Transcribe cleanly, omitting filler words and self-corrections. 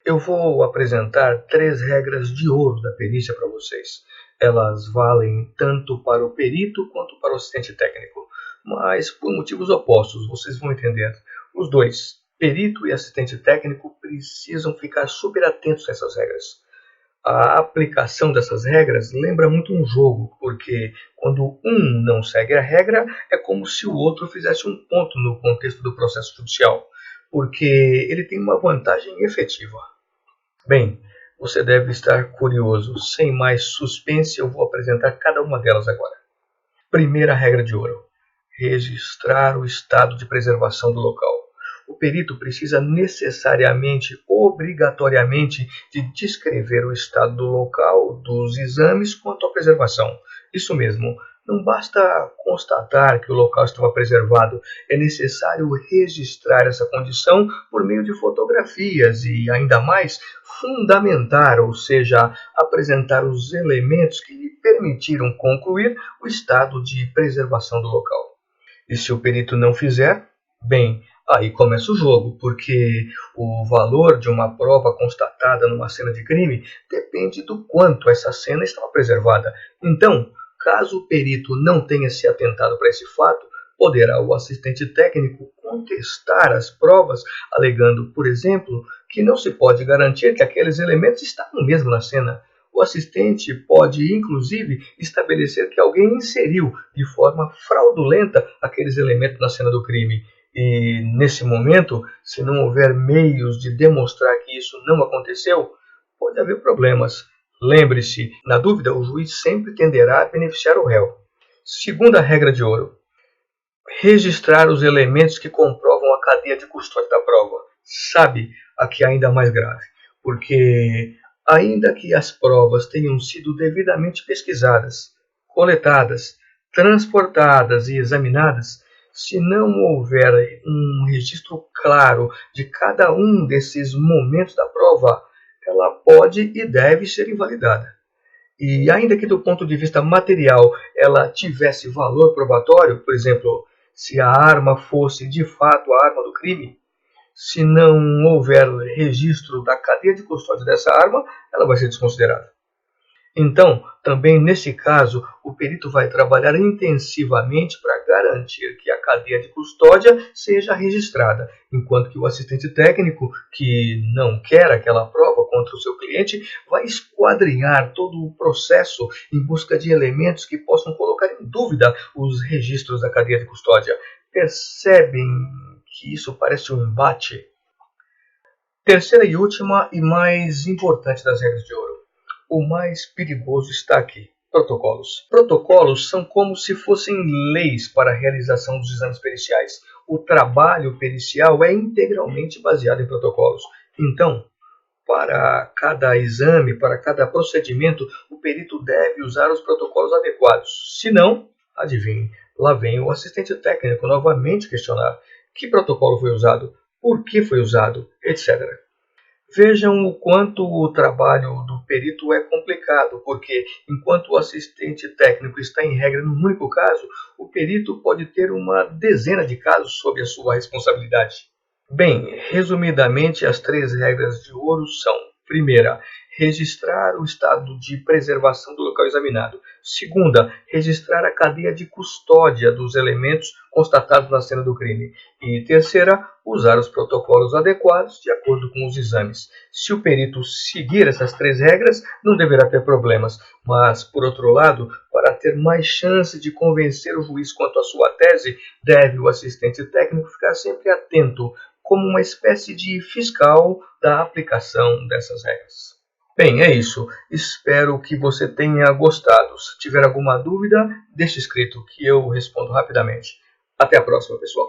Eu vou apresentar 3 regras de ouro da perícia para vocês. Elas valem tanto para o perito quanto para o assistente técnico, mas por motivos opostos, vocês vão entender. Os dois, perito e assistente técnico, precisam ficar super atentos a essas regras. A aplicação dessas regras lembra muito um jogo, porque quando um não segue a regra, é como se o outro fizesse um ponto no contexto do processo judicial, porque ele tem uma vantagem efetiva. Bem, você deve estar curioso. Sem mais suspense, eu vou apresentar cada uma delas agora. Primeira regra de ouro: registrar o estado de preservação do local. O perito precisa necessariamente, obrigatoriamente, de descrever o estado do local, dos exames quanto à preservação. Isso mesmo, não basta constatar que o local estava preservado, é necessário registrar essa condição por meio de fotografias e, ainda mais, fundamentar, ou seja, apresentar os elementos que lhe permitiram concluir o estado de preservação do local. E se o perito não fizer, bem, aí começa o jogo, porque o valor de uma prova constatada numa cena de crime depende do quanto essa cena estava preservada. Então, caso o perito não tenha se atentado para esse fato, poderá o assistente técnico contestar as provas, alegando, por exemplo, que não se pode garantir que aqueles elementos estavam mesmo na cena. O assistente pode, inclusive, estabelecer que alguém inseriu de forma fraudulenta aqueles elementos na cena do crime. E, nesse momento, se não houver meios de demonstrar que isso não aconteceu, pode haver problemas. Lembre-se, na dúvida, o juiz sempre tenderá a beneficiar o réu. Segunda regra de ouro: registrar os elementos que comprovam a cadeia de custódia da prova. Sabe, aqui é ainda mais grave, porque ainda que as provas tenham sido devidamente pesquisadas, coletadas, transportadas e examinadas, se não houver um registro claro de cada um desses momentos da prova, ela pode e deve ser invalidada. E ainda que do ponto de vista material ela tivesse valor probatório, por exemplo, se a arma fosse de fato a arma do crime, se não houver registro da cadeia de custódia dessa arma, ela vai ser desconsiderada. Então, também nesse caso, o perito vai trabalhar intensivamente para garantir que a cadeia de custódia seja registrada, enquanto que o assistente técnico, que não quer aquela prova contra o seu cliente, vai esquadrinhar todo o processo em busca de elementos que possam colocar em dúvida os registros da cadeia de custódia. Percebem que isso parece um embate? Terceira e última e mais importante das regras de ouro: o mais perigoso está aqui: protocolos. Protocolos são como se fossem leis para a realização dos exames periciais. O trabalho pericial é integralmente baseado em protocolos. Então, para cada exame, para cada procedimento, o perito deve usar os protocolos adequados. Se não, adivinhe, lá vem o assistente técnico novamente questionar: que protocolo foi usado? Por que foi usado? Etc. Vejam o quanto o trabalho do perito é complicado, porque enquanto o assistente técnico está em regra num único caso, o perito pode ter uma dezena de casos sob a sua responsabilidade. Bem, resumidamente, as 3 regras de ouro são: primeira, registrar o estado de preservação do local examinado. Segunda, registrar a cadeia de custódia dos elementos constatados na cena do crime. E terceira, usar os protocolos adequados de acordo com os exames. Se o perito seguir essas 3 regras, não deverá ter problemas. Mas, por outro lado, para ter mais chance de convencer o juiz quanto à sua tese, deve o assistente técnico ficar sempre atento, como uma espécie de fiscal da aplicação dessas regras. Bem, é isso. Espero que você tenha gostado. Se tiver alguma dúvida, deixe escrito que eu respondo rapidamente. Até a próxima, pessoal.